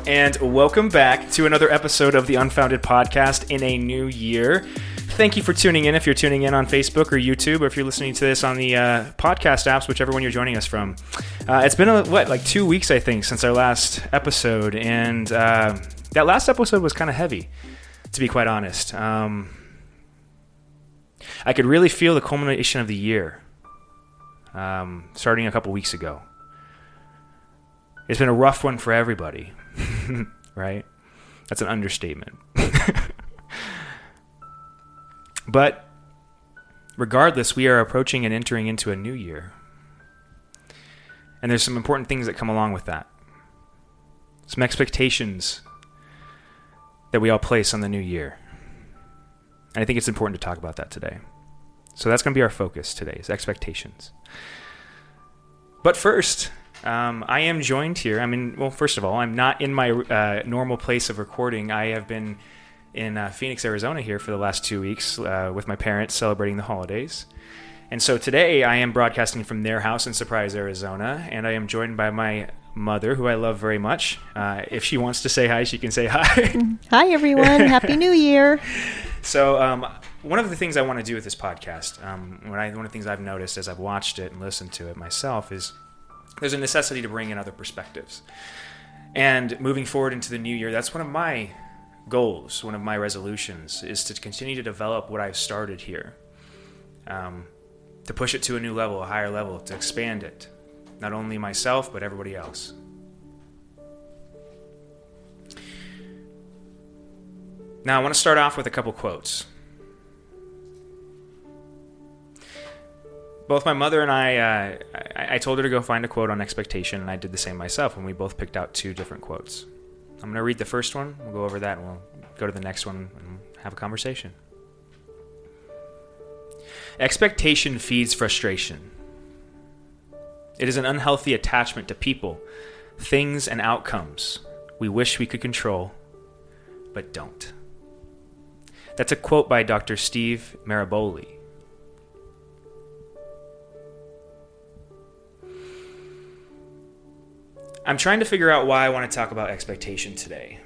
and welcome back to another episode of the Unfounded Podcast in a new year. Thank you for tuning in if you're tuning in on Facebook or YouTube, or if you're listening to this on the podcast apps, whichever one you're joining us from. It's been, like 2 weeks, I think, since our last episode, and that last episode was kind of heavy, to be quite honest. I could really feel the culmination of the year starting a couple weeks ago. It's been a rough one for everybody, right? That's an understatement. But regardless, we are approaching and entering into a new year. And there's some important things that come along with that. Some expectations that we all place on the new year. And I think it's important to talk about that today. So that's going to be our focus today, is expectations. But first, I am joined here. First of all, I'm not in my normal place of recording. I have been in Phoenix, Arizona here for the last 2 weeks with my parents celebrating the holidays. And so today I am broadcasting from their house in Surprise, Arizona, and I am joined by my mother, who I love very much. If she wants to say hi, she can say hi. Hi, everyone. Happy New Year. So one of the things I want to do with this podcast, one of the things I've noticed as I've watched it and listened to it myself is there's a necessity to bring in other perspectives. And moving forward into the new year, that's one of my goals, one of my resolutions, is to continue to develop what I've started here. To push it to a new level, a higher level, to expand it. Not only myself, but everybody else. Now, I want to start off with a couple quotes. Both my mother and I told her to go find a quote on expectation, and I did the same myself, and we both picked out two different quotes. I'm going to read the first one, we'll go over that, and we'll go to the next one and have a conversation. Expectation feeds frustration. It is an unhealthy attachment to people, things, and outcomes we wish we could control, but don't. That's a quote by Dr. Steve Maraboli. I'm trying to figure out why I want to talk about expectation today.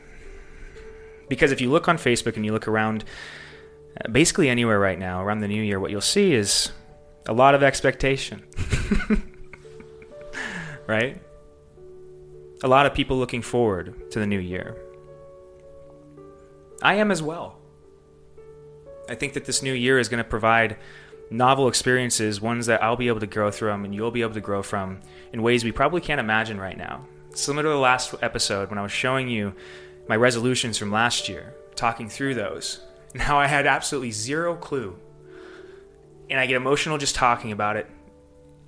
Because if you look on Facebook and you look around basically anywhere right now, around the new year, what you'll see is a lot of expectation. Right? A lot of people looking forward to the new year. I am as well. I think that this new year is going to provide novel experiences, ones that I'll be able to grow from and you'll be able to grow from in ways we probably can't imagine right now. Similar to the last episode when I was showing you my resolutions from last year, talking through those, and how I had absolutely zero clue. And I get emotional just talking about it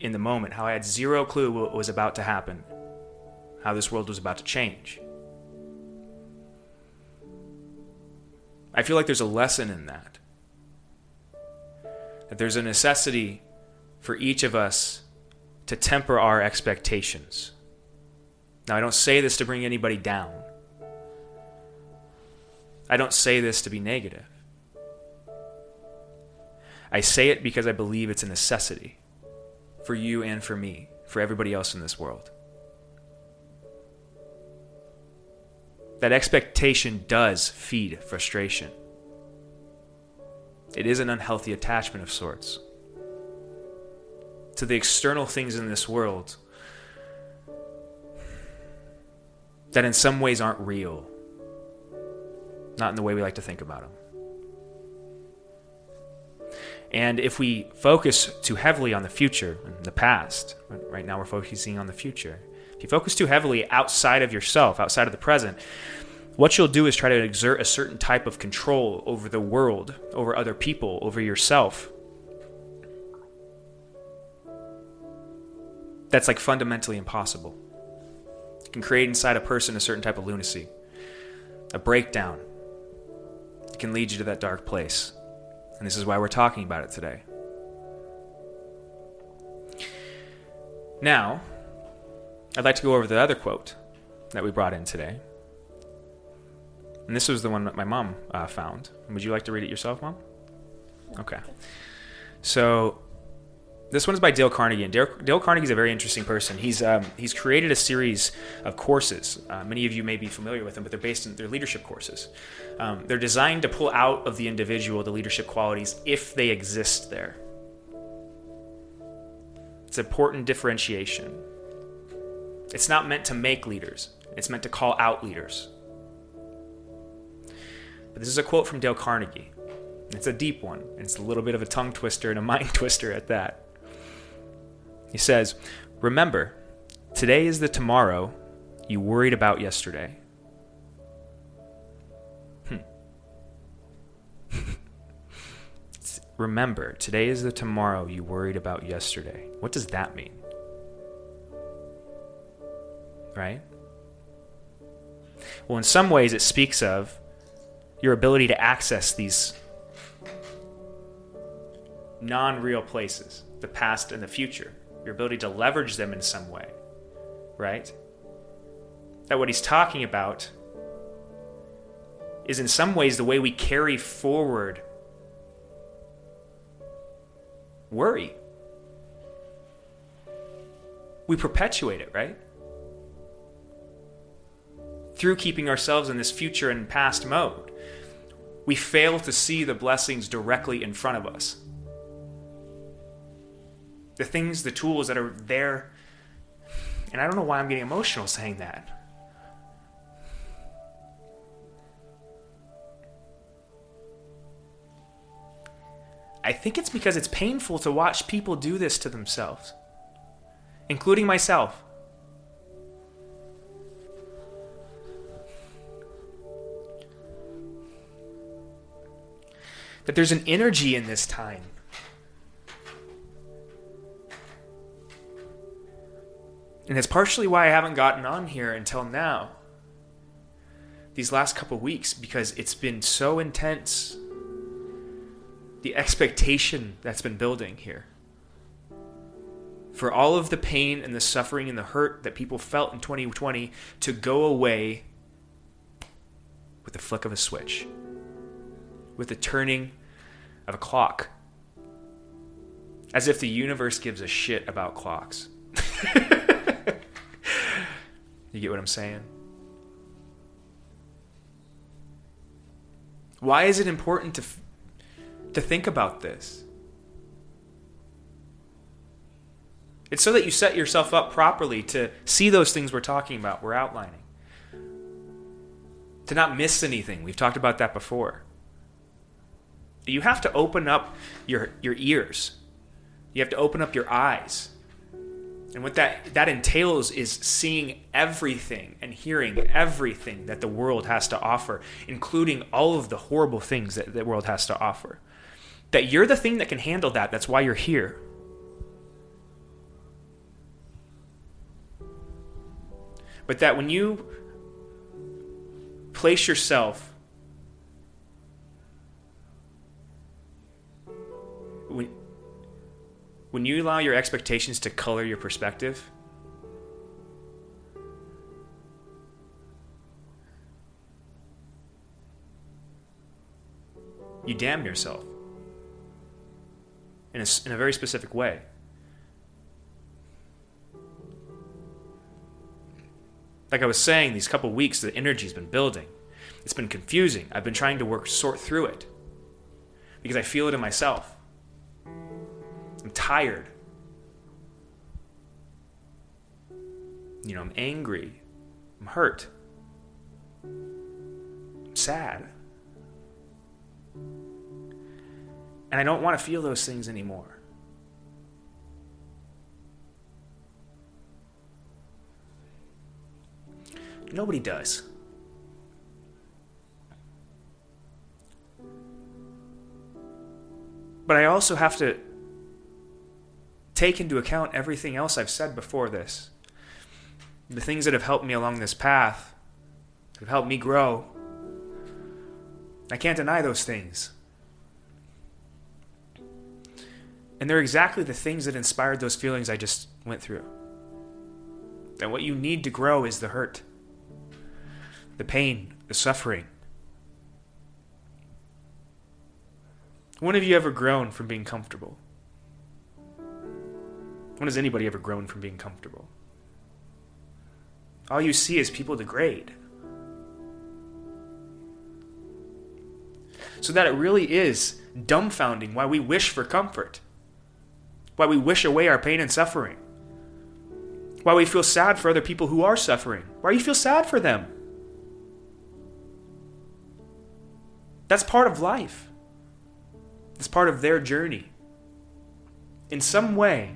in the moment, how I had zero clue what was about to happen, how this world was about to change. I feel like there's a lesson in that. That there's a necessity for each of us to temper our expectations. Now, I don't say this to bring anybody down. I don't say this to be negative. I say it because I believe it's a necessity for you and for me, for everybody else in this world. That expectation does feed frustration. It is an unhealthy attachment of sorts to the external things in this world that in some ways aren't real, not in the way we like to think about them. And if we focus too heavily on the future and the past, right now we're focusing on the future. If you focus too heavily outside of yourself, outside of the present, what you'll do is try to exert a certain type of control over the world, over other people, over yourself. That's like fundamentally impossible. It can create inside a person a certain type of lunacy, a breakdown. It can lead you to that dark place. And this is why we're talking about it today. Now, I'd like to go over the other quote that we brought in today. And this was the one that my mom found. Would you like to read it yourself, Mom? Okay. So This one's by Dale Carnegie, and Dale Carnegie is a very interesting person. He's created a series of courses. Many of you may be familiar with them, but they're leadership courses. They're designed to pull out of the individual the leadership qualities if they exist there. It's an important differentiation. It's not meant to make leaders. It's meant to call out leaders. But this is a quote from Dale Carnegie. It's a deep one. And it's a little bit of a tongue twister and a mind twister at that. He says, "Remember, today is the tomorrow you worried about yesterday." Remember, today is the tomorrow you worried about yesterday. What does that mean? Right? Well, in some ways it speaks of your ability to access these non-real places, the past and the future. Your ability to leverage them in some way, right? That what he's talking about is in some ways the way we carry forward worry. We perpetuate it, right? Through keeping ourselves in this future and past mode, we fail to see the blessings directly in front of us. The things, the tools that are there. And I don't know why I'm getting emotional saying that. I think it's because it's painful to watch people do this to themselves, including myself. That there's an energy in this time. And it's partially why I haven't gotten on here until now, these last couple of weeks, because it's been so intense. The expectation that's been building here. For all of the pain and the suffering and the hurt that people felt in 2020 to go away with the flick of a switch. With the turning of a clock. As if the universe gives a shit about clocks. You get what I'm saying? Why is it important to think about this? It's so that you set yourself up properly to see those things we're talking about, we're outlining. To not miss anything. We've talked about that before. You have to open up your ears. You have to open up your eyes. And what that entails is seeing everything and hearing everything that the world has to offer, including all of the horrible things that the world has to offer. That you're the thing that can handle that. That's why you're here. But that when you place yourself, when you allow your expectations to color your perspective, you damn yourself in a very specific way. Like I was saying, these couple weeks, the energy's been building. It's been confusing. I've been trying to sort through it because I feel it in myself. I'm tired. I'm angry. I'm hurt. I'm sad. And I don't want to feel those things anymore. Nobody does. But I also have to take into account everything else I've said before this. The things that have helped me along this path, that have helped me grow. I can't deny those things. And they're exactly the things that inspired those feelings I just went through. And what you need to grow is the hurt, the pain, the suffering. When have you ever grown from being comfortable? When has anybody ever grown from being comfortable? All you see is people degrade. So that it really is dumbfounding why we wish for comfort. Why we wish away our pain and suffering. Why we feel sad for other people who are suffering. Why you feel sad for them. That's part of life. It's part of their journey. In some way,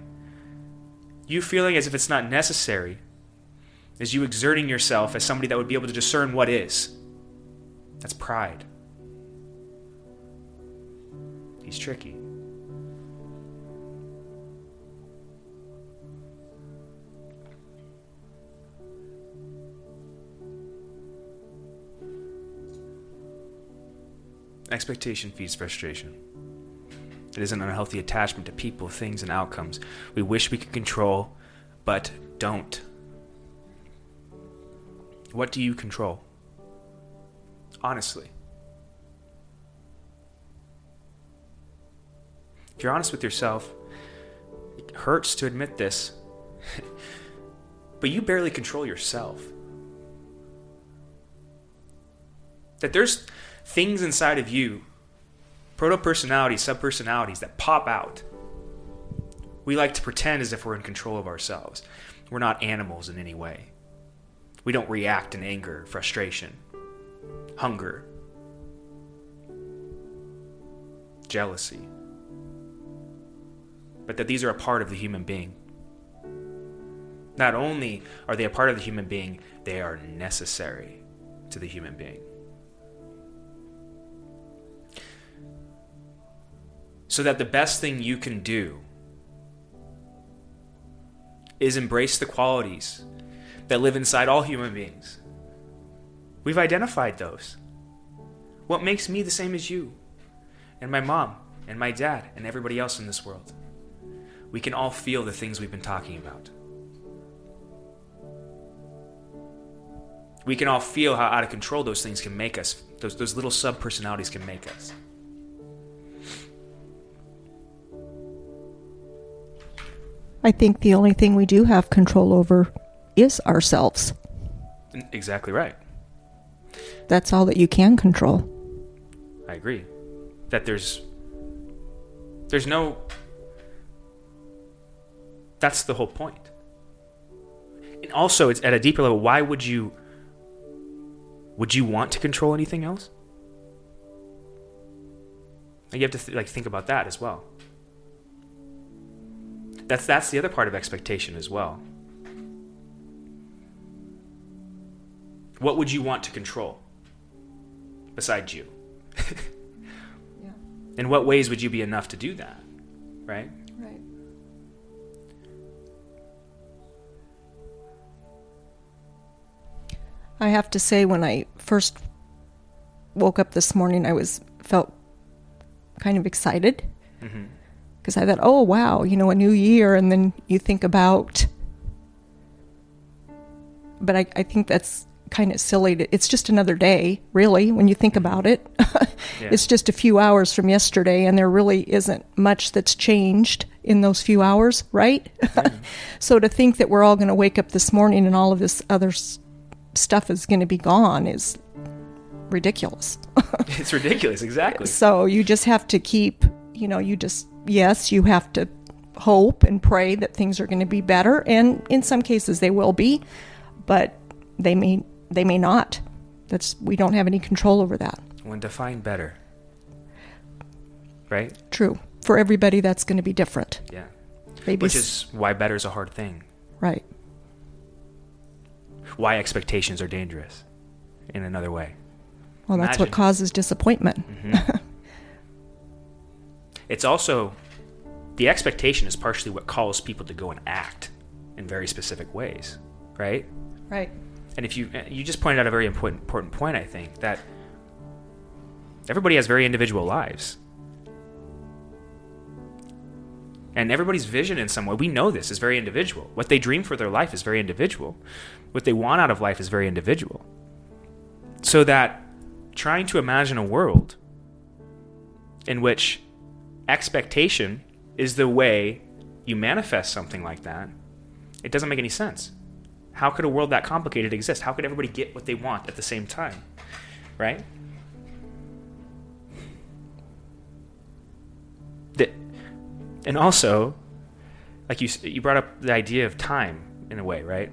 you feeling as if it's not necessary is you exerting yourself as somebody that would be able to discern what is. That's pride. He's tricky. Expectation feeds frustration. It is an unhealthy attachment to people, things, and outcomes we wish we could control, but don't. What do you control? Honestly. If you're honest with yourself, it hurts to admit this, but you barely control yourself. That there's things inside of you, proto-personalities, sub-personalities that pop out. We like to pretend as if we're in control of ourselves. We're not animals in any way. We don't react in anger, frustration, hunger, jealousy. But that these are a part of the human being. Not only are they a part of the human being, they are necessary to the human being. So that the best thing you can do is embrace the qualities that live inside all human beings. We've identified those. What makes me the same as you, and my mom, and my dad, and everybody else in this world? We can all feel the things we've been talking about. We can all feel how out of control those things can make us. Those little sub-personalities can make us. I think the only thing we do have control over is ourselves. Exactly right. That's all that you can control. I agree. That there's no... That's the whole point. And also, it's at a deeper level, why would you want to control anything else? You have to think about that as well. That's the other part of expectation as well. What would you want to control besides you? Yeah. In what ways would you be enough to do that? Right? Right. I have to say, when I first woke up this morning, I felt kind of excited. Mm-hmm. Because I thought, oh, wow, a new year. And then you think about... But I think that's kind of silly. It's just another day, really, when you think about it. Yeah. It's just a few hours from yesterday, and there really isn't much that's changed in those few hours, right? Yeah. So to think that we're all going to wake up this morning and all of this other stuff is going to be gone is ridiculous. It's ridiculous, exactly. So you just have to keep, yes, you have to hope and pray that things are going to be better, and in some cases they will be, but they may not. We don't have any control over that. When defined better, right? True. For everybody, that's going to be different. Yeah. Maybe which is why better is a hard thing. Right. Why expectations are dangerous in another way. Well, that's what causes disappointment. Mm-hmm. It's also, the expectation is partially what calls people to go and act in very specific ways, right? Right. And if you just pointed out a very important point, I think, that everybody has very individual lives. And everybody's vision in some way, we know this, is very individual. What they dream for their life is very individual. What they want out of life is very individual. So that trying to imagine a world in which expectation is the way you manifest something like that, it doesn't make any sense. How could a world that complicated exist? How could everybody get what they want at the same time? Right? And also, like you brought up the idea of time in a way, right?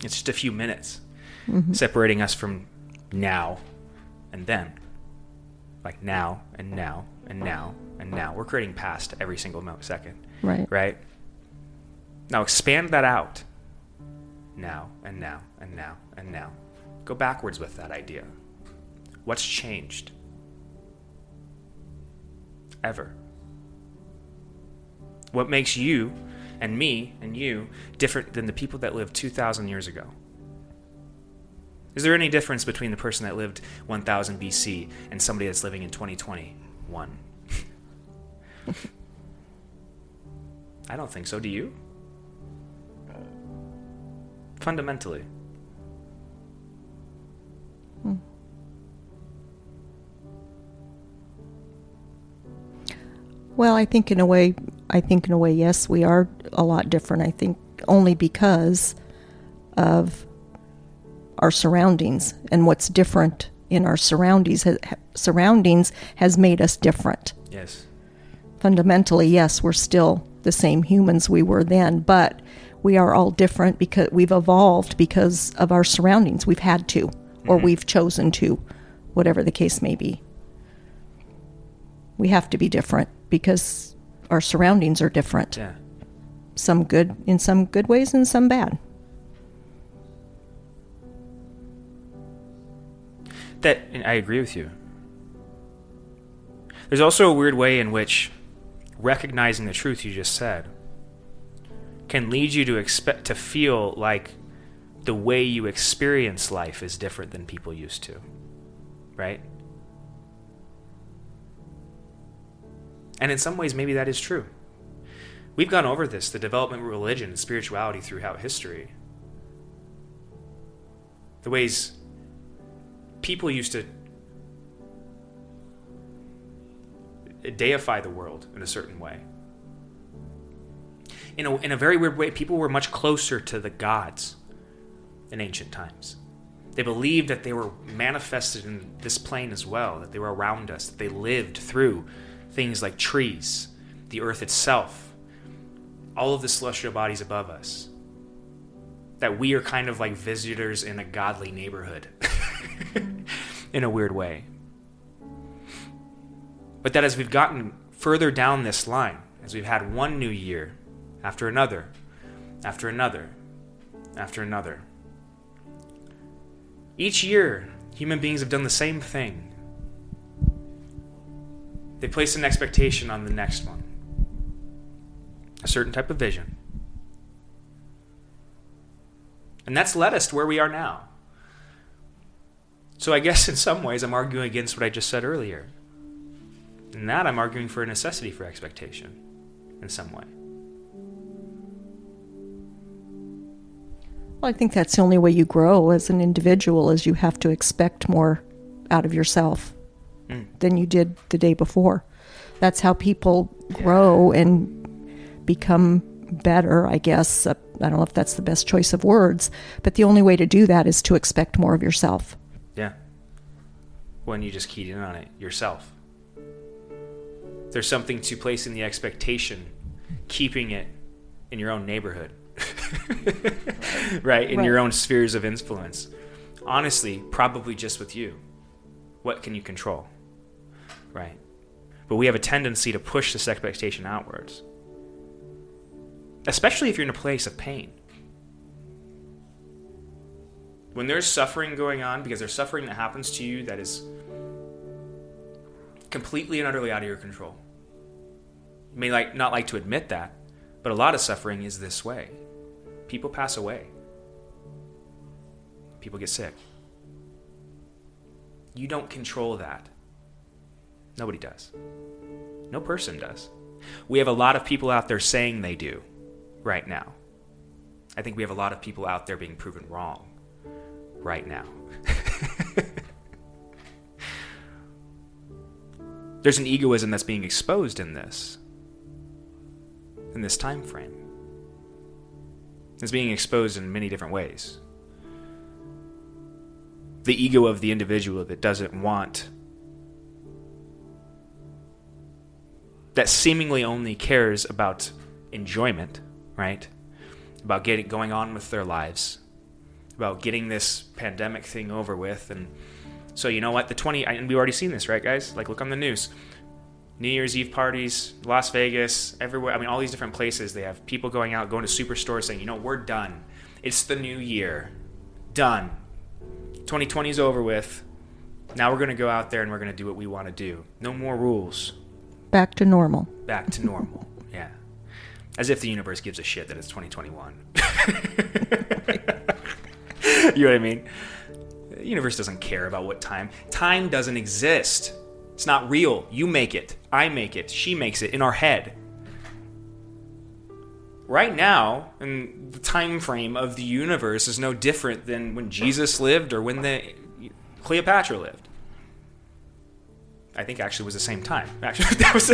It's just a few minutes separating us from now and then. Like now and now and now and now. We're creating past every single millisecond. Right. Right? Now expand that out. Now and now and now and now. Go backwards with that idea. What's changed? Ever? What makes you and me and you different than the people that lived 2,000 years ago? Is there any difference between the person that lived 1000 BC and somebody that's living in 2021? I don't think so. Do you? Fundamentally. Well, I think in a way, yes, we are a lot different. I think only because of our surroundings, and what's different in our surroundings has made us different. Yes. Fundamentally, yes, we're still the same humans we were then, but we are all different because we've evolved because of our surroundings. We've had to, or we've chosen to, whatever the case may be. We have to be different because our surroundings are different. Yeah. Some good, in some good ways and some bad. And I agree with you. There's also a weird way in which recognizing the truth you just said can lead you to feel like the way you experience life is different than people used to. Right? And in some ways, maybe that is true. We've gone over this, the development of religion and spirituality throughout history. The ways people used to deify the world in a certain way. In a very weird way, people were much closer to the gods in ancient times. They believed that they were manifested in this plane as well, that they were around us, that they lived through things like trees, the earth itself, all of the celestial bodies above us. That we are kind of like visitors in a godly neighborhood in a weird way. But that as we've gotten further down this line, as we've had one new year after another, after another, after another, each year human beings have done the same thing. They place an expectation on the next one. A certain type of vision. And that's led us to where we are now. So I guess in some ways I'm arguing against what I just said earlier. In that I'm arguing for a necessity for expectation in some way. Well, I think that's the only way you grow as an individual, is you have to expect more out of yourself than you did the day before. That's how people grow and become better, I guess. I don't know if that's the best choice of words, but the only way to do that is to expect more of yourself. Yeah. When you just keyed in on it, yourself. There's something to placing the expectation, keeping it in your own neighborhood, right? In your own spheres of influence. Honestly, probably just with you. What can you control? Right? But we have a tendency to push this expectation outwards. Especially if you're in a place of pain. When there's suffering going on, because there's suffering that happens to you that is completely and utterly out of your control. You may not like to admit that, but a lot of suffering is this way. People pass away. People get sick. You don't control that. Nobody does. No person does. We have a lot of people out there saying they do right now. I think we have a lot of people out there being proven wrong right now. There's an egoism that's being exposed in this this time frame. It's being exposed in many different ways. The ego of the individual that doesn't want, that seemingly only cares about enjoyment, right? About going on with their lives, about getting this pandemic thing over with. And so, you know what? And we've already seen this, right, guys? Like, look on the news. New Year's Eve parties, Las Vegas, everywhere. I mean, all these different places, they have people going out, going to superstores saying, we're done. It's the new year. Done. 2020 is over with. Now we're going to go out there and we're going to do what we want to do. No more rules. Back to normal. Back to normal. Yeah. As if the universe gives a shit that it's 2021. You know what I mean? The universe doesn't care about what time. Time doesn't exist. It's not real. You make it. I make it. She makes it in our head. Right now, in the time frame of the universe is no different than when Jesus lived or when Cleopatra lived. I think actually it was the same time. Actually, that was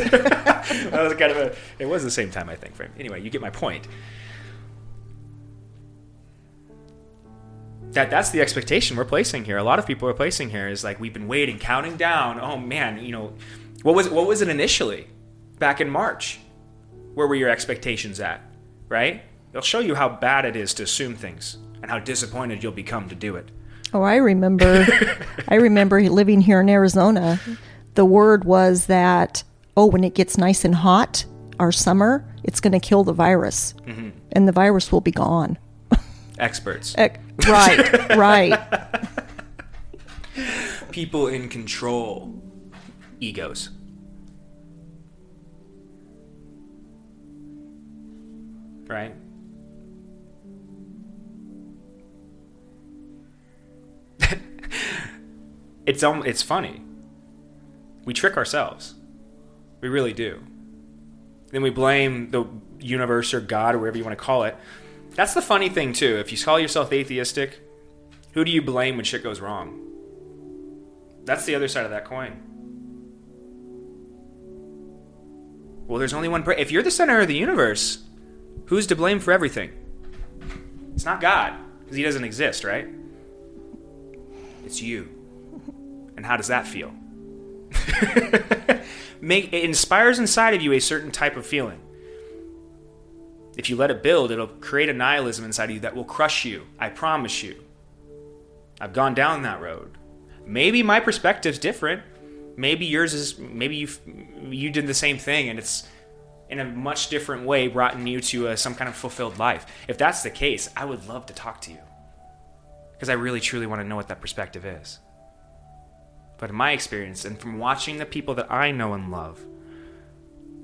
kind of it was the same time, I think, frame. Anyway, you get my point. That's the expectation we're placing here. A lot of people are placing here is like, we've been waiting, counting down. Oh man, what was it initially back in March? Where were your expectations at? Right? It'll show you how bad it is to assume things and how disappointed you'll become to do it. Oh, I remember living here in Arizona. The word was that, when it gets nice and hot, our summer, it's going to kill the virus. Mm-hmm. And the virus will be gone. Experts. Right. People in control. Egos. Right? It's funny. We trick ourselves. We really do. Then we blame the universe or God or whatever you want to call it. That's the funny thing, too. If you call yourself atheistic, who do you blame when shit goes wrong? That's the other side of that coin. Well, there's only one if you're the center of the universe, who's to blame for everything? It's not God, because he doesn't exist, right? It's you. And how does that feel? It inspires inside of you a certain type of feeling. If you let it build, it'll create a nihilism inside of you that will crush you. I promise you. I've gone down that road. Maybe my perspective's different. Maybe yours is. Maybe you did the same thing, and it's in a much different way brought you to some kind of fulfilled life. If that's the case, I would love to talk to you, because I really truly want to know what that perspective is. But in my experience, and from watching the people that I know and love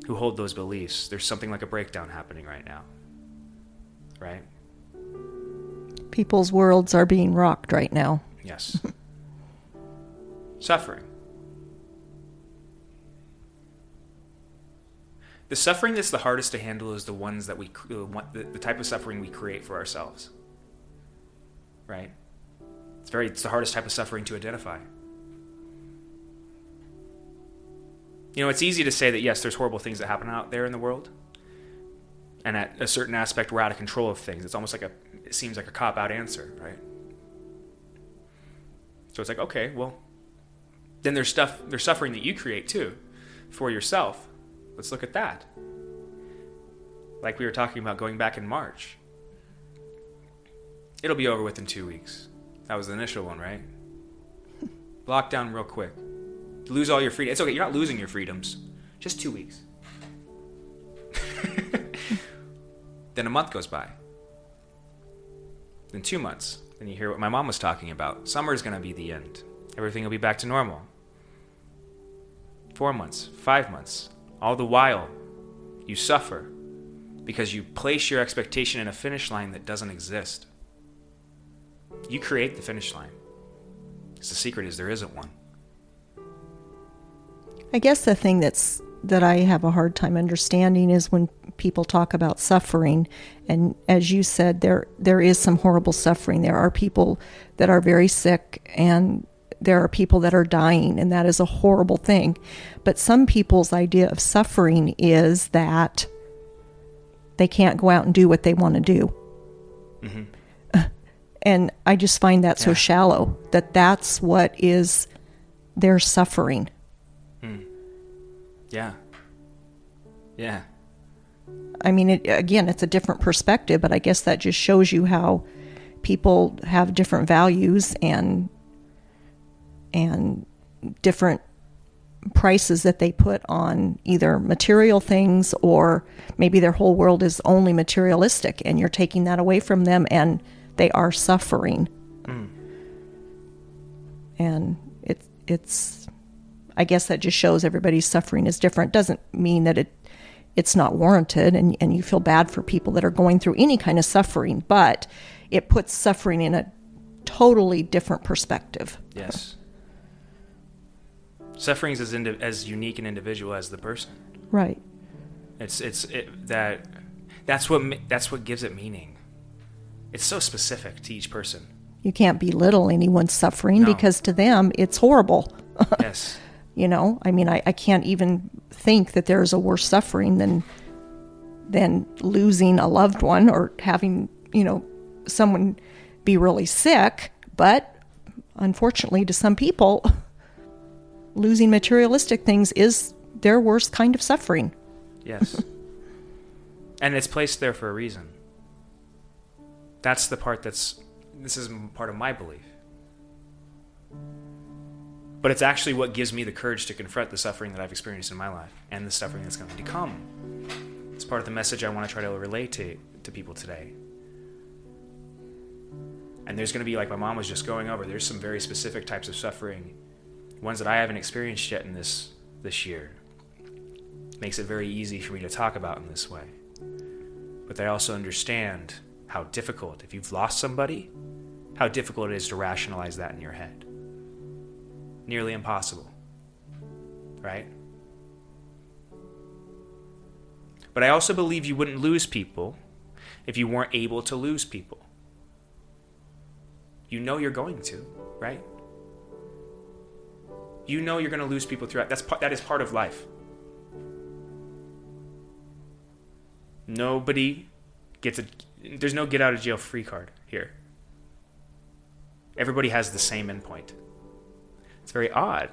who hold those beliefs, there's something like a breakdown happening right now. Right? People's worlds are being rocked right now. Yes. Suffering. The suffering that's the hardest to handle is the ones that the type of suffering we create for ourselves. Right? It's the hardest type of suffering to identify. It's easy to say that, yes, there's horrible things that happen out there in the world. And at a certain aspect, we're out of control of things. It's almost like it seems like a cop-out answer, right? So it's like, okay, well, then there's suffering that you create too, for yourself. Let's look at that. Like we were talking about going back in March. It'll be over within 2 weeks. That was the initial one, right? Lockdown real quick. Lose all your freedom. It's okay. You're not losing your freedoms. Just 2 weeks. Then a month goes by. Then 2 months. Then you hear what my mom was talking about. Summer's going to be the end. Everything will be back to normal. 4 months. 5 months. All the while, you suffer because you place your expectation in a finish line that doesn't exist. You create the finish line. Because the secret is there isn't one. I guess the thing that I have a hard time understanding is when people talk about suffering, and as you said, there is some horrible suffering. There are people that are very sick, and there are people that are dying, and that is a horrible thing. But some people's idea of suffering is that they can't go out and do what they want to do. Mm-hmm. And I just find that so shallow, that's what is their suffering. Yeah. Yeah. I mean, again, it's a different perspective, but I guess that just shows you how people have different values and different prices that they put on either material things, or maybe their whole world is only materialistic and you're taking that away from them and they are suffering. And it's I guess that just shows everybody's suffering is different. Doesn't mean that it's not warranted and you feel bad for people that are going through any kind of suffering, but it puts suffering in a totally different perspective. Yes. Suffering is as unique and individual as the person. Right. That's what gives it meaning. It's so specific to each person. You can't belittle anyone's suffering because to them it's horrible. Yes. You know, I mean, I can't even think that there is a worse suffering than losing a loved one or having, someone be really sick. But unfortunately, to some people, losing materialistic things is their worst kind of suffering. Yes. And it's placed there for a reason. That's the part this is part of my belief. But it's actually what gives me the courage to confront the suffering that I've experienced in my life and the suffering that's going to come. It's part of the message I want to try to relate to people today. And there's going to be, like my mom was just going over, there's some very specific types of suffering, ones that I haven't experienced yet in this year. Makes it very easy for me to talk about in this way. But I also understand how difficult, if you've lost somebody, how difficult it is to rationalize that in your head. Nearly impossible, right? But I also believe you wouldn't lose people if you weren't able to lose people. You know you're going to, right? You know you're going to lose people throughout. That is part of life. Nobody there's no get out of jail free card here. Everybody has the same endpoint. It's very odd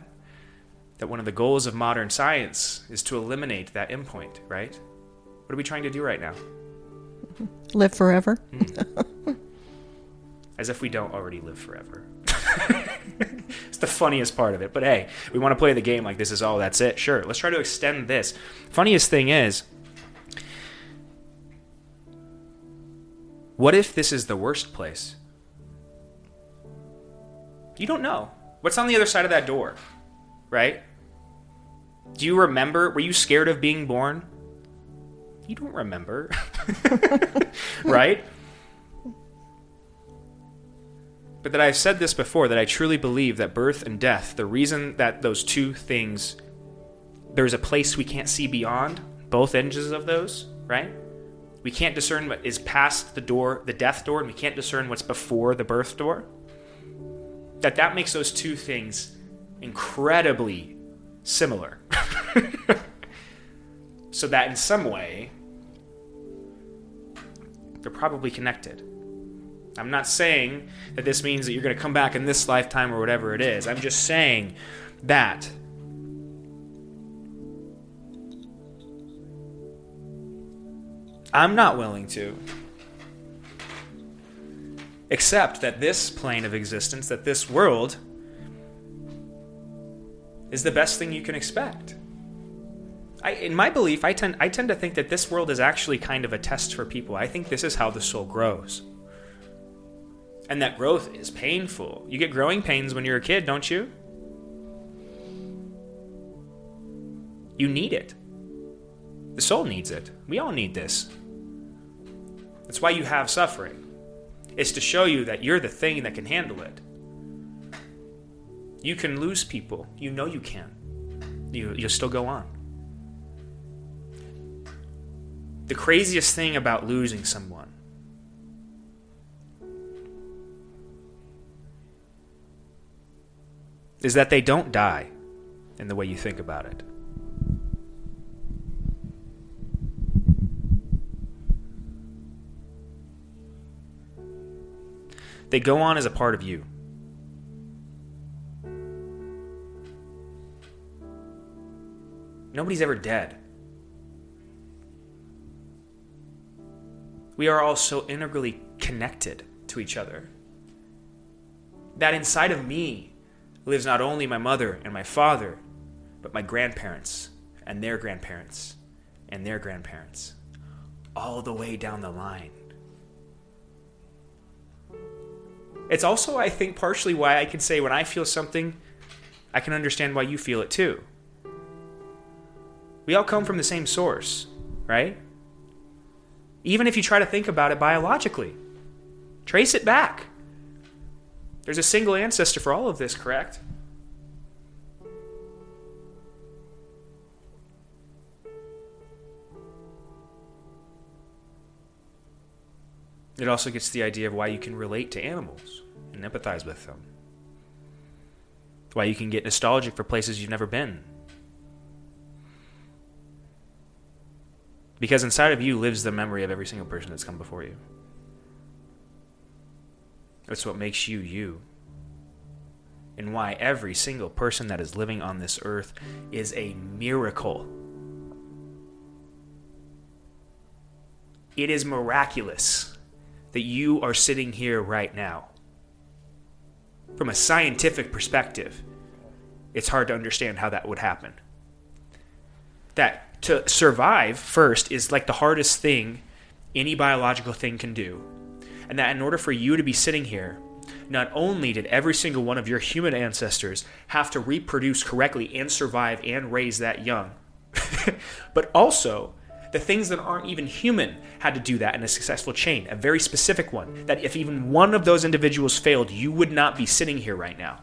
that one of the goals of modern science is to eliminate that endpoint, right? What are we trying to do right now? Live forever? As if we don't already live forever. It's the funniest part of it. But hey, we want to play the game like this is all, that's it. Sure, let's try to extend this. Funniest thing is, what if this is the worst place? You don't know. What's on the other side of that door, right? Do you remember? Were you scared of being born? You don't remember, right? But that I've said this before, that I truly believe that birth and death, the reason that those two things, there's a place we can't see beyond both edges of those, right? We can't discern what is past the door, the death door, and we can't discern what's before the birth door. That makes those two things incredibly similar. So that in some way, they're probably connected. I'm not saying that this means that you're going to come back in this lifetime or whatever it is. I'm just saying that I'm not willing to accept that this plane of existence, that this world, is the best thing you can expect. In my belief, I tend to think that this world is actually kind of a test for people. I think this is how the soul grows. And that growth is painful. You get growing pains when you're a kid, don't you? You need it. The soul needs it. We all need this. That's why you have suffering. It's to show you that you're the thing that can handle it. You can lose people. You know you can. You'll still go on. The craziest thing about losing someone is that they don't die in the way you think about it. They go on as a part of you. Nobody's ever dead. We are all so integrally connected to each other that inside of me lives not only my mother and my father, but my grandparents and their grandparents and their grandparents, all the way down the line. It's also, I think, partially why I can say when I feel something, I can understand why you feel it too. We all come from the same source, right? Even if you try to think about it biologically, trace it back. There's a single ancestor for all of this, correct? It also gets the idea of why you can relate to animals and empathize with them. Why you can get nostalgic for places you've never been. Because inside of you lives the memory of every single person that's come before you. That's what makes you you. And why every single person that is living on this earth is a miracle. It is miraculous that you are sitting here right now. From a scientific perspective, it's hard to understand how that would happen. That to survive first is like the hardest thing any biological thing can do. And that in order for you to be sitting here, not only did every single one of your human ancestors have to reproduce correctly and survive and raise that young, but also the things that aren't even human had to do that in a successful chain, a very specific one, that if even one of those individuals failed, you would not be sitting here right now.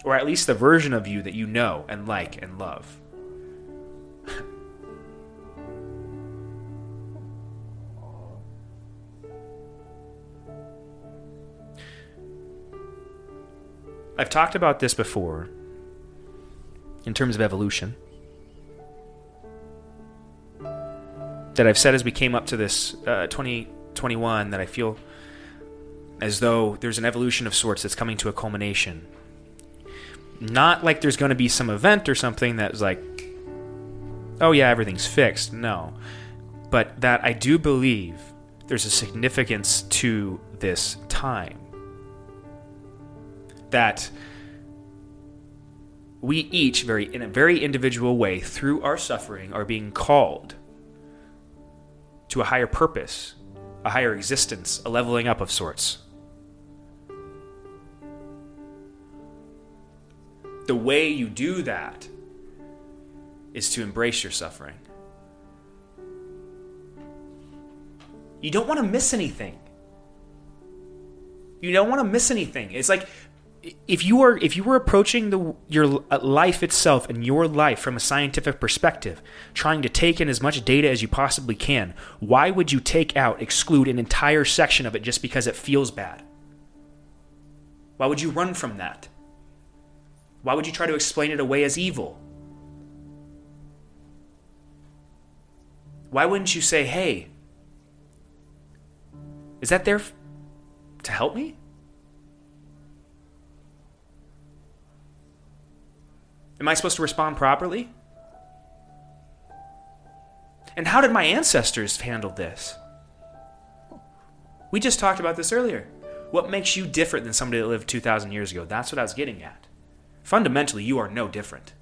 Or at least the version of you that you know and like and love. I've talked about this before in terms of evolution. That I've said as we came up to this 2021 that I feel as though there's an evolution of sorts that's coming to a culmination. Not like there's going to be some event or something that's like, oh yeah, everything's fixed. No. But that I do believe there's a significance to this time. That we each, in a very individual way, through our suffering, are being called to a higher purpose, a higher existence, a leveling up of sorts. The way you do that is to embrace your suffering. You don't want to miss anything. You don't want to miss anything. It's like if you were approaching your life itself and your life from a scientific perspective, trying to take in as much data as you possibly can, why would you exclude an entire section of it just because it feels bad? Why would you run from that? Why would you try to explain it away as evil? Why wouldn't you say, hey, is that there to help me? Am I supposed to respond properly? And how did my ancestors handle this? We just talked about this earlier. What makes you different than somebody that lived 2,000 years ago? That's what I was getting at. Fundamentally, you are no different.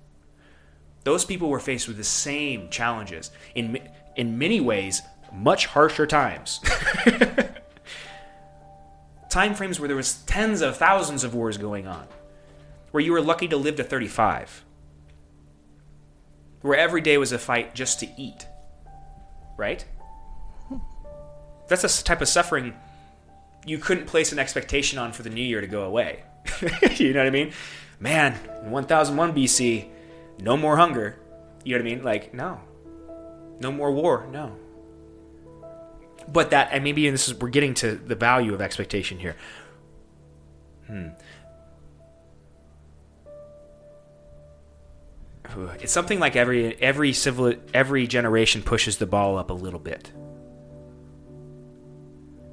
Those people were faced with the same challenges. In many ways, much harsher times. Time frames where there was tens of thousands of wars going on. Where you were lucky to live to 35. Where every day was a fight just to eat. Right? That's a type of suffering you couldn't place an expectation on for the new year to go away. You know what I mean? Man, in 1001 BC, no more hunger. You know what I mean? Like, no. No more war, no. But that, and maybe we're getting to the value of expectation here. It's something like every generation pushes the ball up a little bit.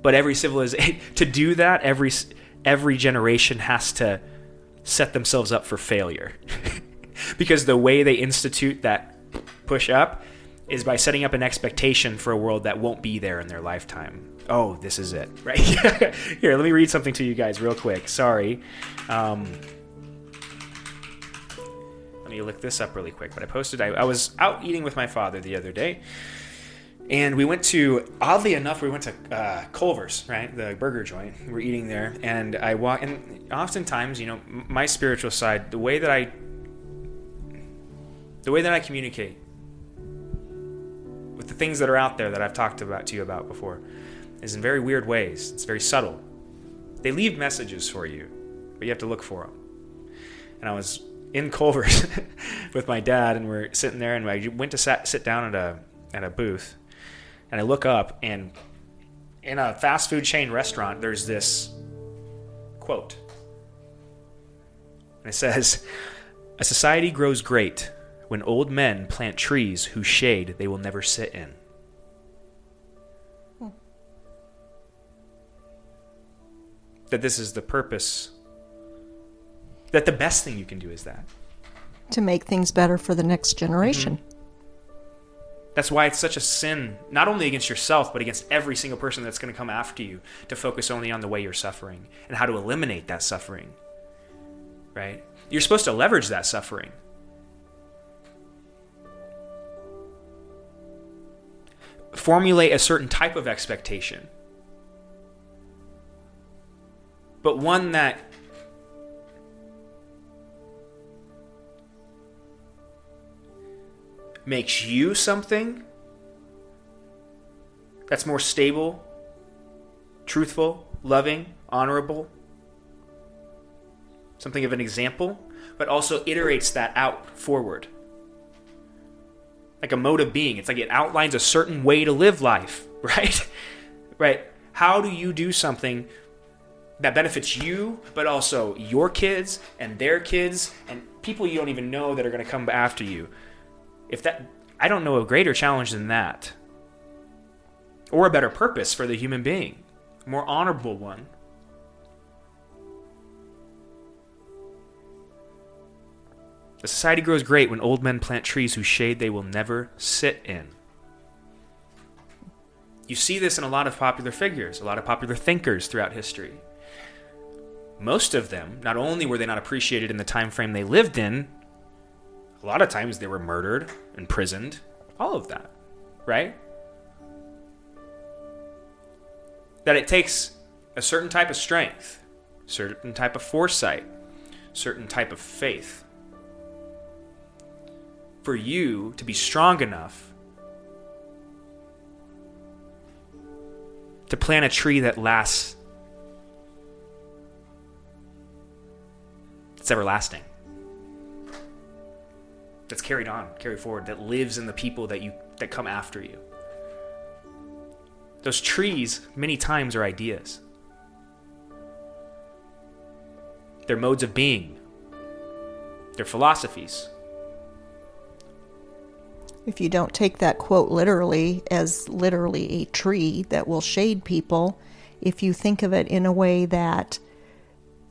But every civilization, to do that, every generation has to set themselves up for failure. Because the way they institute that push up is by setting up an expectation for a world that won't be there in their lifetime. Oh, this is it, right? Here, let me read something to you guys real quick. Sorry. Let me look this up really quick. But I was out eating with my father the other day, and oddly enough, we went to Culver's, right? The burger joint. We're eating there, and and oftentimes, my spiritual side, the way that I communicate with the things that are out there that I've talked to you about before is in very weird ways. It's very subtle. They leave messages for you, but you have to look for them. And I was in Culver's with my dad, and we're sitting there, and I went to sit down at a booth, and I look up, and in a fast food chain restaurant, there's this quote. And it says, "A society grows great when old men plant trees whose shade they will never sit in." That this is the purpose, that the best thing you can do is that. To make things better for the next generation. Mm-hmm. That's why it's such a sin, not only against yourself, but against every single person that's going to come after you, to focus only on the way you're suffering and how to eliminate that suffering, right? You're supposed to leverage that suffering. Formulate a certain type of expectation, but one that makes you something that's more stable, truthful, loving, honorable, something of an example, but also iterates that out forward. Like a mode of being. It's like it outlines a certain way to live life, right? Right? How do you do something that benefits you, but also your kids and their kids and people you don't even know that are going to come after you? I don't know a greater challenge than that. Or a better purpose for the human being. A more honorable one. A society grows great when old men plant trees whose shade they will never sit in. You see this in a lot of popular figures, a lot of popular thinkers throughout history. Most of them, not only were they not appreciated in the time frame they lived in, a lot of times they were murdered, imprisoned, all of that, right? That it takes a certain type of strength, certain type of foresight, certain type of faith for you to be strong enough to plant a tree that lasts, it's everlasting, that's carried forward, that lives in the people that come after you. Those trees many times are ideas. They're modes of being. They're philosophies. If you don't take that quote literally as literally a tree that will shade people, if you think of it in a way that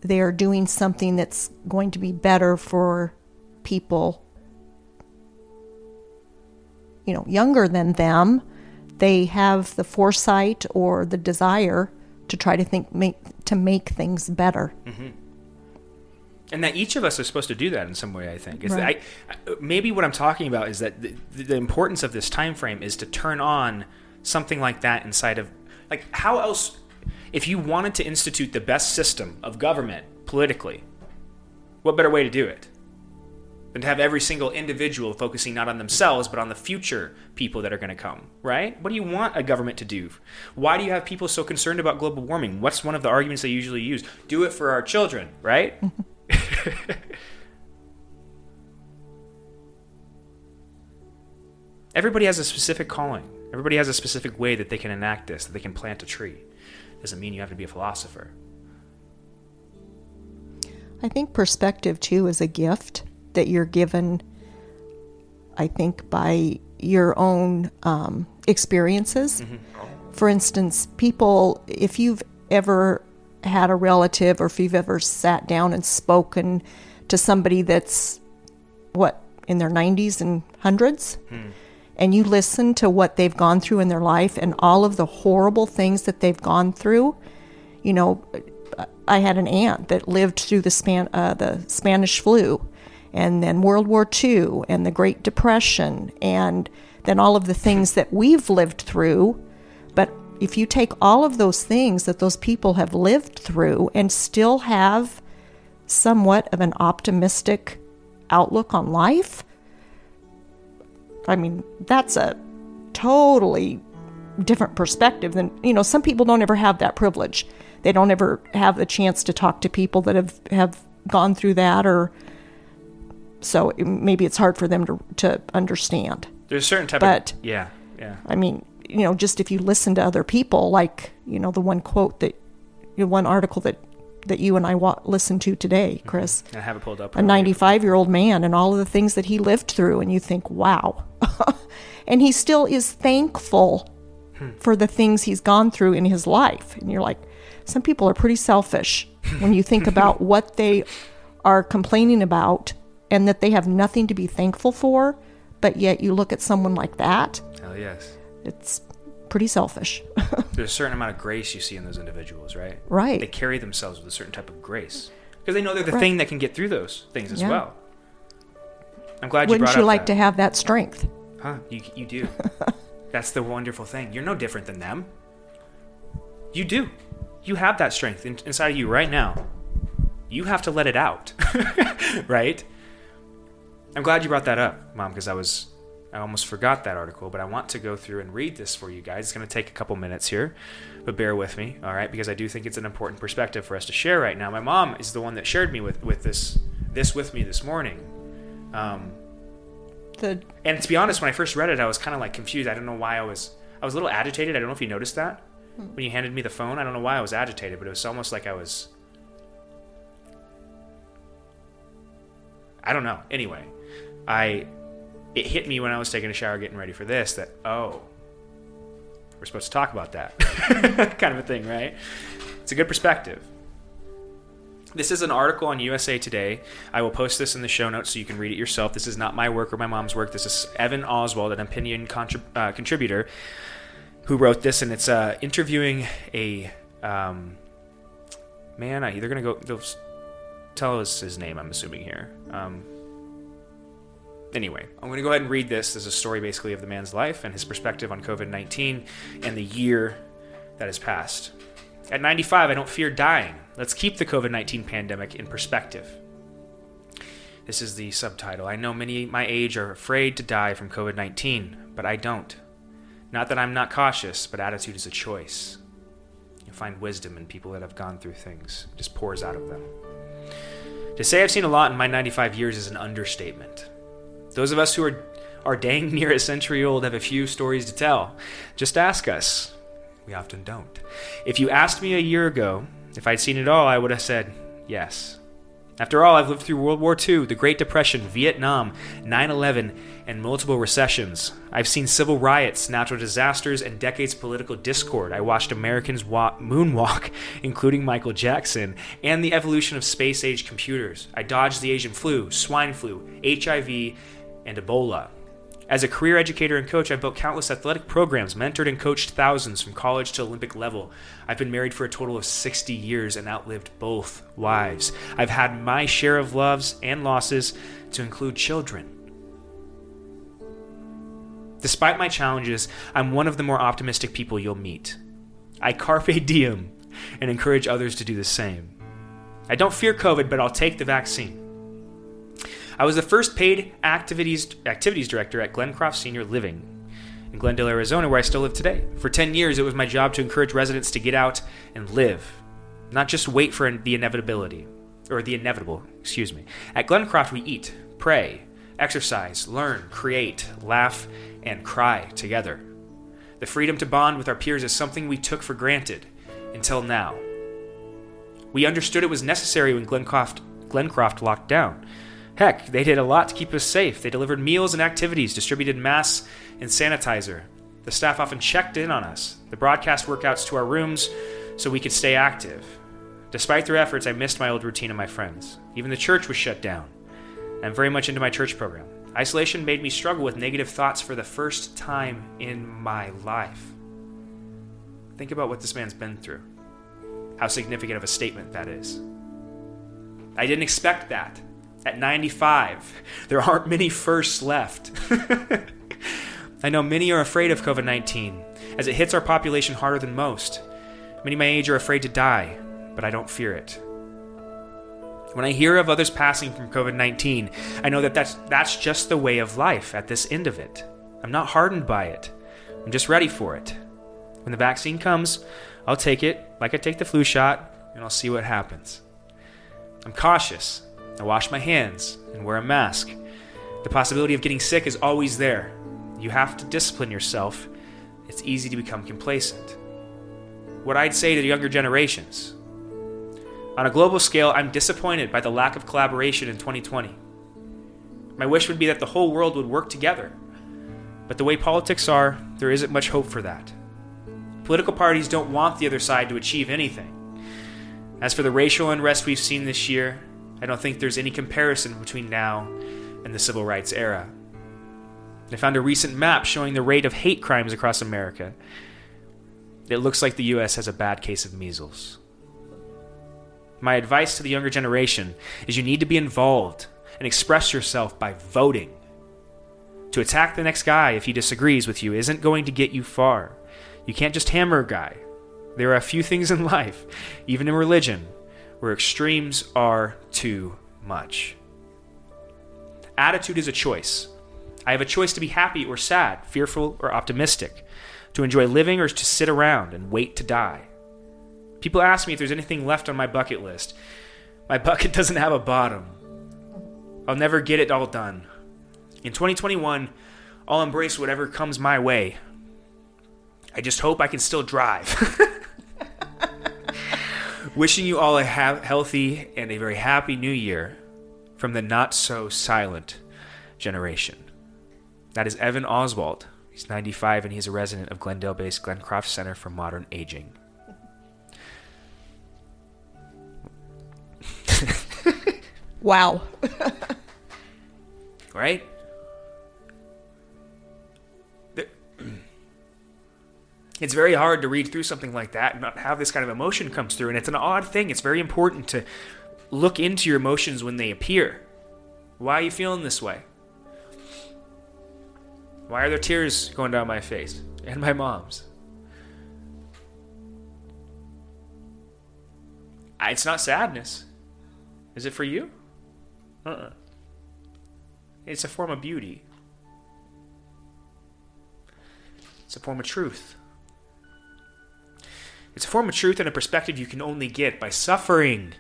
they are doing something that's going to be better for people, younger than them, they have the foresight or the desire to try to make things better. Mm-hmm. And that each of us are supposed to do that in some way, I think. Right. Maybe what I'm talking about is that the importance of this time frame is to turn on something like that inside of, like, how else, if you wanted to institute the best system of government politically, what better way to do it than to have every single individual focusing not on themselves, but on the future people that are going to come, right? What do you want a government to do? Why do you have people so concerned about global warming? What's one of the arguments they usually use? Do it for our children, right? Everybody has a specific calling. Everybody has a specific way that they can enact this, that they can plant a tree. Doesn't mean you have to be a philosopher. I think perspective, too, is a gift that you're given, I think, by your own experiences. Mm-hmm. for instance, people, if you've ever had a relative or if you've ever sat down and spoken to somebody that's, in their 90s and hundreds, and you listen to what they've gone through in their life and all of the horrible things that they've gone through. You know, I had an aunt that lived through the Spanish flu, and then World War II, and the Great Depression, and then all of the things that we've lived through. But if you take all of those things that those people have lived through and still have somewhat of an optimistic outlook on life, I mean, that's a totally different perspective than, some people don't ever have that privilege. They don't ever have the chance to talk to people that have gone through that, or so maybe it's hard for them to understand. There's a certain type of... Yeah. I mean, just if you listen to other people, like, the one quote one article that you and I listened to today, Chris. I have it pulled up. A 95-year-old man and all of the things that he lived through, and you think, wow. And he still is thankful for the things he's gone through in his life. And you're like, some people are pretty selfish when you think about what they are complaining about and that they have nothing to be thankful for, but yet you look at someone like that. Hell yes. It's pretty selfish. There's a certain amount of grace you see in those individuals, right? Right. They carry themselves with a certain type of grace because they know they're the thing that can get through those things as well. I'm glad you brought up Wouldn't you like to have that strength? Huh? You do. That's the wonderful thing. You're no different than them. You do. You have that strength inside of you right now. You have to let it out, right? I'm glad you brought that up, Mom, because I almost forgot that article, but I want to go through and read this for you guys. It's going to take a couple minutes here, but bear with me, all right? Because I do think it's an important perspective for us to share right now. My mom is the one that shared me with this with me this morning. And to be honest, when I first read it, I was kind of like confused. I don't know why I was a little agitated. I don't know if you noticed that when you handed me the phone. I don't know why I was agitated, but it was almost like I don't know. Anyway, it hit me when I was taking a shower getting ready for this that, we're supposed to talk about that. Kind of a thing, right? It's a good perspective. This is an article on USA Today. I will post this in the show notes so you can read it yourself. This is not my work or my mom's work. This is Evan Oswald, an opinion contributor, who wrote this, and it's interviewing a man. They're going to go... They'll tell us his name, I'm assuming here. Anyway, I'm going to go ahead and read this. This is a story basically of the man's life and his perspective on COVID-19 and the year that has passed. At 95, I don't fear dying. Let's keep the COVID-19 pandemic in perspective. This is the subtitle. I know many my age are afraid to die from COVID-19, but I don't. Not that I'm not cautious, but attitude is a choice. You'll find wisdom in people that have gone through things. It just pours out of them. To say I've seen a lot in my 95 years is an understatement. Those of us who are dang near a century old have a few stories to tell. Just ask us. We often don't. If you asked me a year ago if I'd seen it all, I would have said yes. After all, I've lived through World War II, the Great Depression, Vietnam, 9/11, and multiple recessions. I've seen civil riots, natural disasters, and decades of political discord. I watched Americans moonwalk, including Michael Jackson, and the evolution of space-age computers. I dodged the Asian flu, swine flu, HIV, and Ebola. As a career educator and coach, I've built countless athletic programs, mentored and coached thousands from college to Olympic level. I've been married for a total of 60 years and outlived both wives. I've had my share of loves and losses, to include children. Despite my challenges, I'm one of the more optimistic people you'll meet. I carpe diem and encourage others to do the same. I don't fear COVID, but I'll take the vaccine. I was the first paid activities director at Glencroft Senior Living in Glendale, Arizona, where I still live today. For 10 years, it was my job to encourage residents to get out and live, not just wait for the inevitable. At Glencroft, we eat, pray, exercise, learn, create, laugh, and cry together. The freedom to bond with our peers is something we took for granted until now. We understood it was necessary when Glencroft locked down. Heck, they did a lot to keep us safe. They delivered meals and activities, distributed masks and sanitizer. The staff often checked in on us. The broadcast workouts to our rooms so we could stay active. Despite their efforts, I missed my old routine and my friends. Even the church was shut down. I'm very much into my church program. Isolation made me struggle with negative thoughts for the first time in my life. Think about what this man's been through. How significant of a statement that is. I didn't expect that. At 95, there aren't many firsts left. I know many are afraid of COVID-19, as it hits our population harder than most. Many my age are afraid to die, but I don't fear it. When I hear of others passing from COVID-19, I know that that's just the way of life at this end of it. I'm not hardened by it. I'm just ready for it. When the vaccine comes, I'll take it like I take the flu shot, and I'll see what happens. I'm cautious. I wash my hands and wear a mask. The possibility of getting sick is always there. You have to discipline yourself. It's easy to become complacent. What I'd say to the younger generations: on a global scale, I'm disappointed by the lack of collaboration in 2020. My wish would be that the whole world would work together. But the way politics are, there isn't much hope for that. Political parties don't want the other side to achieve anything. As for the racial unrest we've seen this year, I don't think there's any comparison between now and the civil rights era. I found a recent map showing the rate of hate crimes across America. It looks like the U.S. has a bad case of measles. My advice to the younger generation is you need to be involved and express yourself by voting. To attack the next guy if he disagrees with you isn't going to get you far. You can't just hammer a guy. There are a few things in life, even in religion, where extremes are too much. Attitude is a choice. I have a choice to be happy or sad, fearful or optimistic, to enjoy living or to sit around and wait to die. People ask me if there's anything left on my bucket list. My bucket doesn't have a bottom. I'll never get it all done. In 2021, I'll embrace whatever comes my way. I just hope I can still drive. Wishing you all a healthy and a very happy new year from the not-so-silent generation. That is Evan Oswald. He's 95 and he's a resident of Glendale-based Glencroft Center for Modern Aging. Wow. Right? It's very hard to read through something like that and not have this kind of emotion comes through. And it's an odd thing. It's very important to look into your emotions when they appear. Why are you feeling this way? Why are there tears going down my face and my mom's? It's not sadness. Is it for you? It's a form of beauty. It's a form of truth. It's a form of truth and a perspective you can only get by suffering.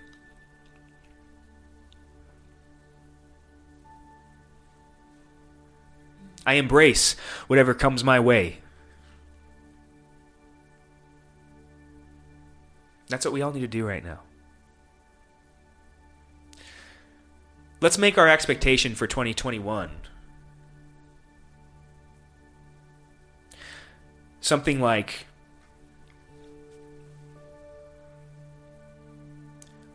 I embrace whatever comes my way. That's what we all need to do right now. Let's make our expectation for 2021 something like,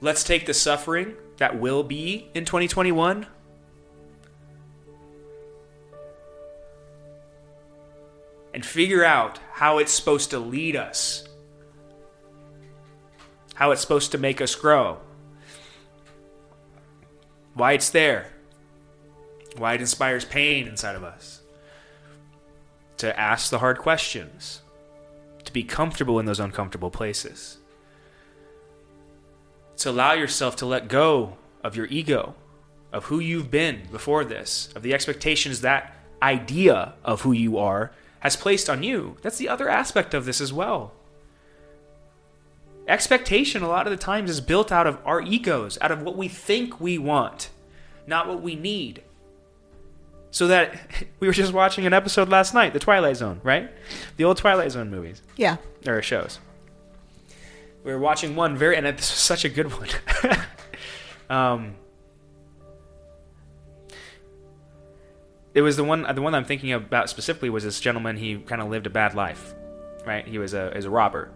let's take the suffering that will be in 2021 and figure out how it's supposed to lead us, how it's supposed to make us grow, why it's there, why it inspires pain inside of us, to ask the hard questions, to be comfortable in those uncomfortable places, to allow yourself to let go of your ego, of who you've been before this, of the expectations that idea of who you are has placed on you. That's the other aspect of this as well. Expectation a lot of the times is built out of our egos, out of what we think we want, not what we need. So that we were just watching an episode last night, The Twilight Zone, right? The old Twilight Zone movies. Yeah. Or shows. We were watching one and this was such a good one. it was the one I'm thinking about specifically was this gentleman. He kind of lived a bad life, right? He was a robber,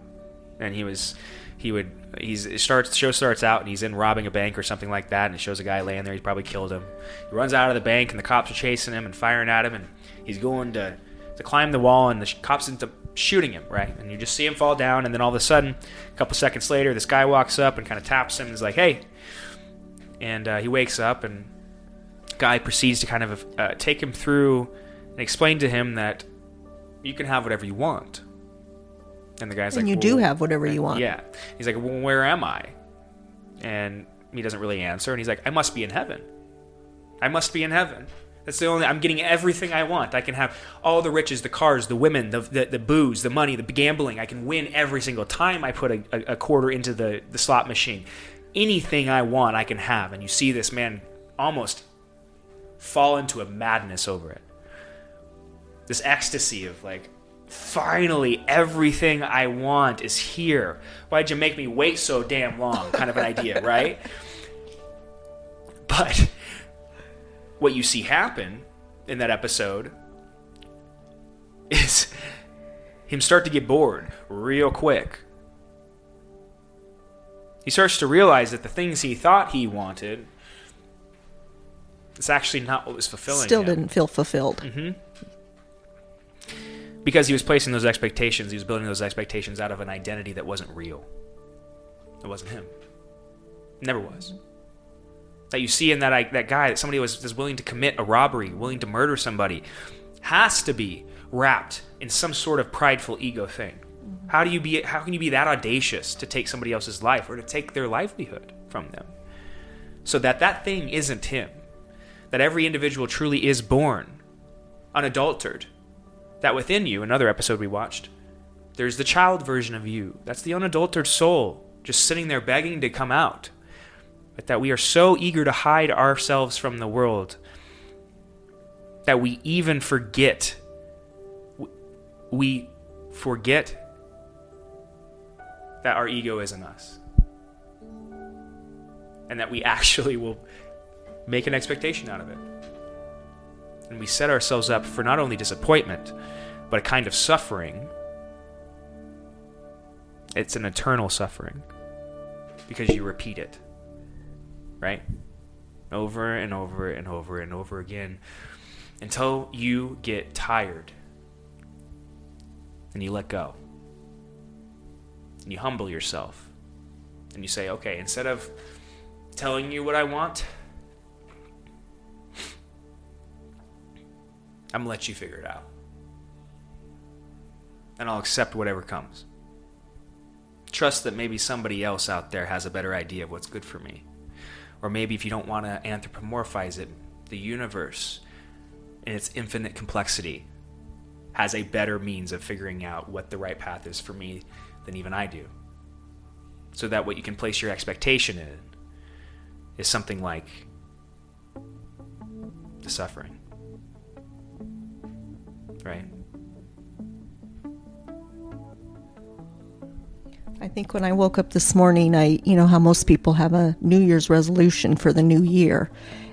and the show starts out and he's in robbing a bank or something like that, and it shows a guy laying there. He's probably killed him. He runs out of the bank and the cops are chasing him and firing at him, and he's going to climb the wall, and the cops end up shooting him, right? And you just see him fall down, and then all of a sudden, a couple seconds later, this guy walks up and kind of taps him and is like, "Hey," and he wakes up, and the guy proceeds to kind of take him through and explain to him that you can have whatever you want. And the guy's like, and you do have whatever you want. Yeah. He's like, "Well, where am I?" And he doesn't really answer. And he's like, "I must be in heaven. I must be in heaven. That's the only, I'm getting everything I want. I can have all the riches, the cars, the women, the booze, the money, the gambling. I can win every single time I put a quarter into the slot machine. Anything I want, I can have." And you see this man almost fall into a madness over it. This ecstasy of like, finally, everything I want is here. Why'd you make me wait so damn long? Kind of an idea, right? But what you see happen in that episode is him start to get bored real quick. He starts to realize that the things he thought he wanted, it's actually not what was fulfilling Still him. didn't feel fulfilled. Mm-hmm. Because he was placing those expectations, he was building those expectations out of an identity that wasn't real. It wasn't him. It never was. That you see in that guy, that somebody was willing to commit a robbery, willing to murder somebody, has to be wrapped in some sort of prideful ego thing. How can you be that audacious to take somebody else's life or to take their livelihood from them? So that thing isn't him. That every individual truly is born unadulterated. That within you, another episode we watched, there's the child version of you. That's the unadulterated soul just sitting there begging to come out. But that we are so eager to hide ourselves from the world that we even forget. We forget that our ego isn't us. And that we actually will make an expectation out of it. And we set ourselves up for not only disappointment, but a kind of suffering. It's an eternal suffering. Because you repeat it. Right? Over and over and over and over again. Until you get tired. And you let go. And you humble yourself. And you say, okay, instead of telling you what I want, I'm going to let you figure it out. And I'll accept whatever comes. Trust that maybe somebody else out there has a better idea of what's good for me. Or maybe if you don't want to anthropomorphize it, the universe, in its infinite complexity, has a better means of figuring out what the right path is for me than even I do. So that what you can place your expectation in is something like the suffering. Right? I think when I woke up this morning, you know how most people have a New Year's resolution for the new year.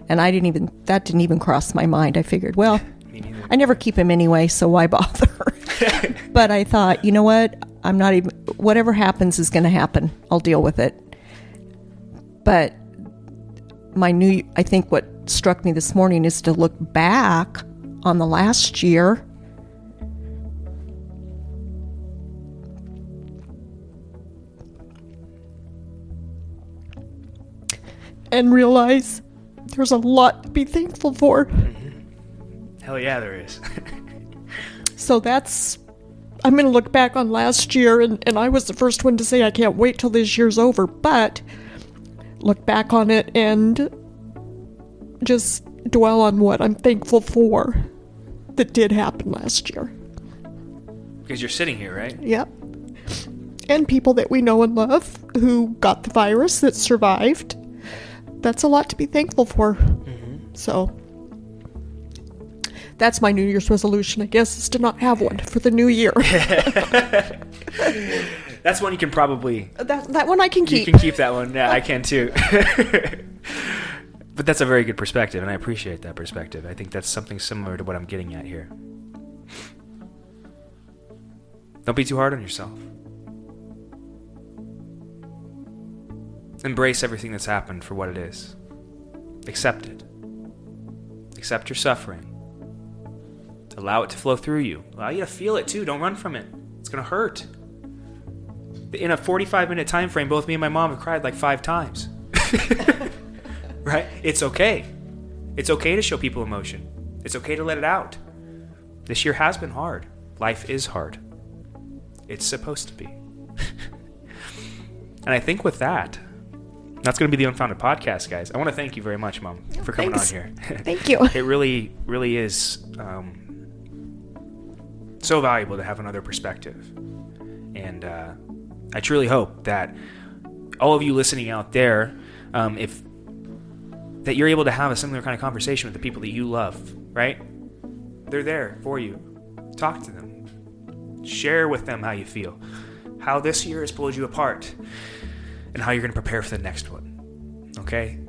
And that didn't even cross my mind. I figured, well, I never keep them anyway, so why bother? But I thought, you know what? Whatever happens is going to happen. I'll deal with it. But I think what struck me this morning is to look back on the last year and realize there's a lot to be thankful for. Mm-hmm. Hell yeah, there is. So I'm going to look back on last year, and I was the first one to say I can't wait till this year's over, but look back on it and just dwell on what I'm thankful for that did happen last year. Because you're sitting here, right? Yep. And people that we know and love who got the virus that survived. That's a lot to be thankful for. Mm-hmm. So that's my New Year's resolution, I guess, is to not have one for the new year. That's one you can probably... That one I can keep. You can keep that one. Yeah, I can too. But that's a very good perspective, and I appreciate that perspective. I think that's something similar to what I'm getting at here. Don't be too hard on yourself. Embrace everything that's happened for what it is. Accept it. Accept your suffering. Allow it to flow through you. Allow you to feel it too. Don't run from it. It's going to hurt. In a 45-minute time frame, both me and my mom have cried like 5 times. Right? It's okay. It's okay to show people emotion. It's okay to let it out. This year has been hard. Life is hard. It's supposed to be. And I think with that, that's going to be the Unfounded Podcast, guys. I want to thank you very much, Mom, for coming on here. Thank you. It really, really is so valuable to have another perspective. And I truly hope that all of you listening out there, that you're able to have a similar kind of conversation with the people that you love, right? They're there for you. Talk to them. Share with them how you feel, how this year has pulled you apart, and how you're going to prepare for the next one. Okay?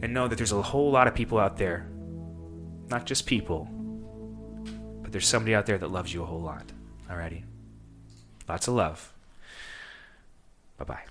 And know that there's a whole lot of people out there, not just people, but there's somebody out there that loves you a whole lot. Alrighty? Lots of love. Bye-bye.